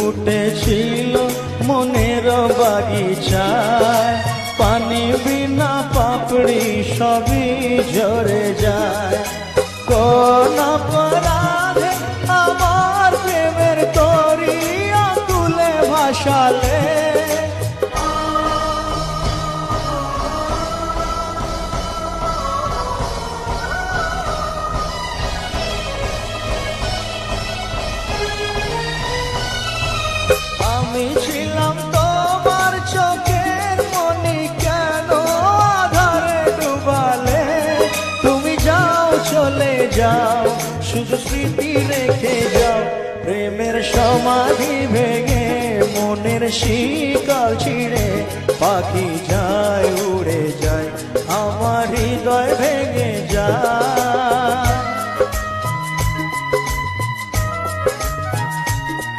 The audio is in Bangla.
ফুটেছিল মনের বাগিচায়, পানি বিনা পাপড়ি সবই ঝরে যায়। কোন অপরাধে আমার প্রেমের তরি আকুলে ভাসালে, আমি ছিলাম তোমার চোখের মনি, কেন আধারে ডুবালে? তুমি যাও চলে যাও, শুধু স্মৃতি রেখে যাও। প্রেমের সমাধি ভেঙে মনের শিকল ছিঁড়ে পাখি যায় উড়ে যায়, আমার হৃদয় ভেঙে